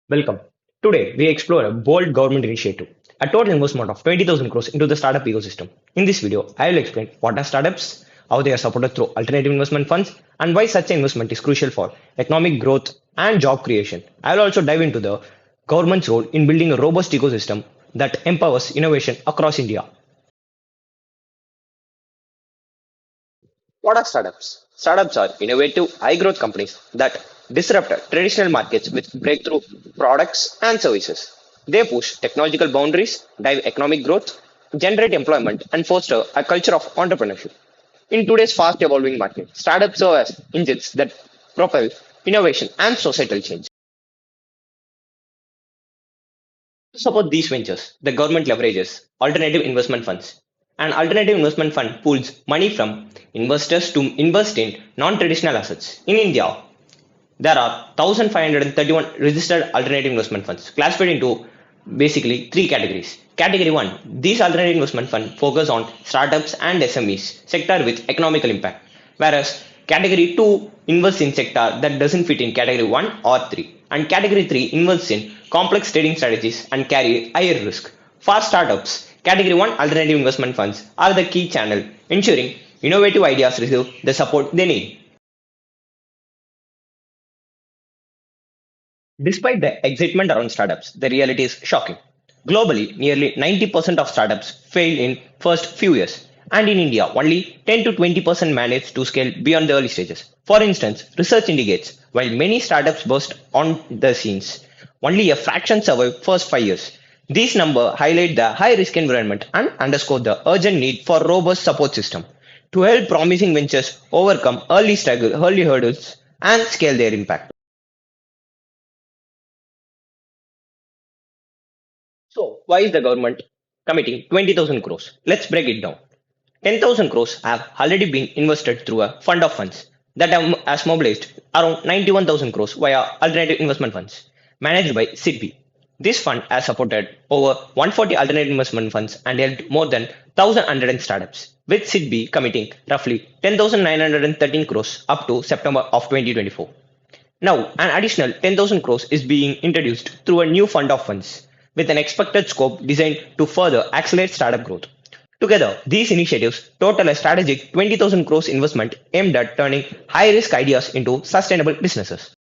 Welcome. Today, we explore a bold government initiative, a total investment of 20,000 crores into the startup ecosystem. In this video, I will explain what are startups, how they are supported through alternative investment funds, and why such an investment is crucial for economic growth and job creation. I will also dive into the government's role in building a robust ecosystem that empowers innovation across India. What are startups? Startups are innovative, high growth companies that disrupt traditional markets with breakthrough products and services. They push technological boundaries, drive economic growth, generate employment, and foster a culture of entrepreneurship. In today's fast evolving market, startups serve as engines that propel innovation and societal change. To support these ventures, the government leverages alternative investment funds. An alternative investment fund pools money from investors to invest in non traditional assets. In India, there are 1,531 registered alternative investment funds classified into basically three categories. Category 1, these alternative investment funds focus on startups and SMEs, sector with economical impact, whereas Category 2 invests in sector that doesn't fit in Category 1 or 3, and Category 3 invests in complex trading strategies and carry higher risk. For startups, Category 1 alternative investment funds are the key channel, ensuring innovative ideas receive the support they need. Despite the excitement around startups, the reality is shocking. Globally, nearly 90% of startups fail in first few years, and in India, only 10 to 20% manage to scale beyond the early stages. For instance, research indicates while many startups burst on the scenes, only a fraction survive first 5 years. These numbers highlight the high risk environment and underscore the urgent need for robust support system to help promising ventures overcome early hurdles and scale their impact. So, why is the government committing 20,000 crores? Let's break it down. 10,000 crores have already been invested through a fund of funds that has mobilized around 91,000 crores via alternative investment funds managed by SIDBI. This fund has supported over 140 alternative investment funds and helped more than 1,100 startups, with SIDBI committing roughly 10,913 crores up to September of 2024. Now, an additional 10,000 crores is being introduced through a new fund of funds with an expected scope designed to further accelerate startup growth. Together, these initiatives total a strategic 20,000 crores investment aimed at turning high risk ideas into sustainable businesses.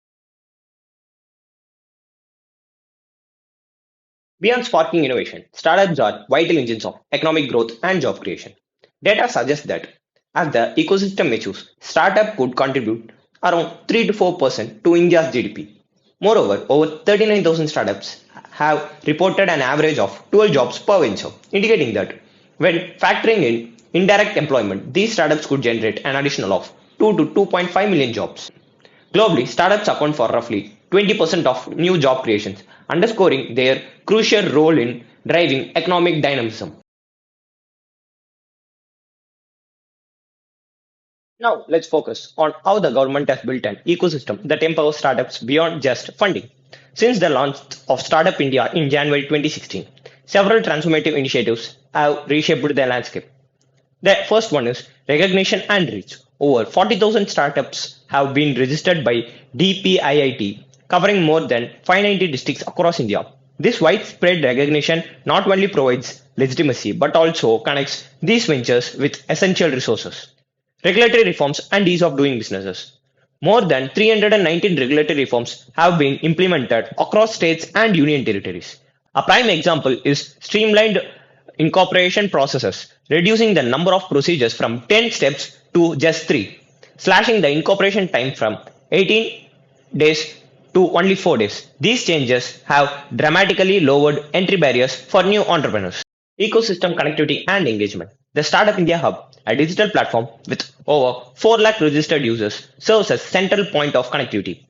Beyond sparking innovation, startups are vital engines of economic growth and job creation. Data suggests that as the ecosystem matures, startup could contribute around 3 to 4% to India's GDP. Moreover, over 39,000 startups have reported an average of 12 jobs per venture, indicating that when factoring in indirect employment, these startups could generate an additional of 2 to 2.5 million jobs. Globally, startups account for roughly 20% of new job creations, underscoring their crucial role in driving economic dynamism. Now, let's focus on how the government has built an ecosystem that empowers startups beyond just funding. Since the launch of Startup India in January 2016, several transformative initiatives have reshaped the landscape. The first one is recognition and reach. Over 40,000 startups have been registered by DPIIT, covering more than 590 districts across India. This widespread recognition not only provides legitimacy but also connects these ventures with essential resources, regulatory reforms, and ease of doing businesses. More than 319 regulatory reforms have been implemented across states and union territories. A prime example is streamlined incorporation processes, reducing the number of procedures from 10 steps to just 3, slashing the incorporation time from 18 days to only 4 days. These changes have dramatically lowered entry barriers for new entrepreneurs. Ecosystem connectivity and engagement. The Startup India Hub, a digital platform with over 4 lakh registered users, serves as central point of connectivity.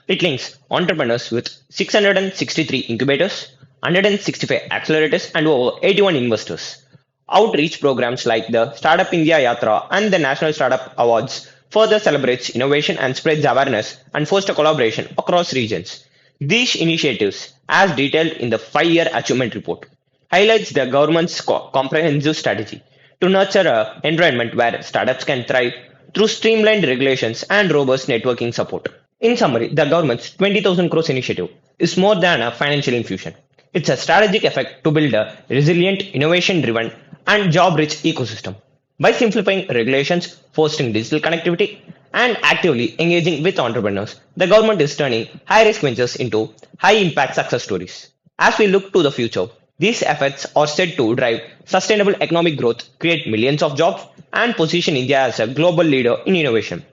It links entrepreneurs with 663 incubators, 165 accelerators, and over 81 investors. Outreach programs like the Startup India Yatra and the National Startup Awards further celebrates innovation and spreads awareness and foster collaboration across regions. These initiatives, as detailed in the 5-year achievement report, highlights the government's comprehensive strategy to nurture an environment where startups can thrive through streamlined regulations and robust networking support. In summary, the government's 20,000 crores initiative is more than a financial infusion. It's a strategic effect to build a resilient, innovation driven, and job rich ecosystem. By simplifying regulations, fostering digital connectivity, and actively engaging with entrepreneurs, the government is turning high risk ventures into high impact success stories. As we look to the future, these efforts are set to drive sustainable economic growth, create millions of jobs, and position India as a global leader in innovation.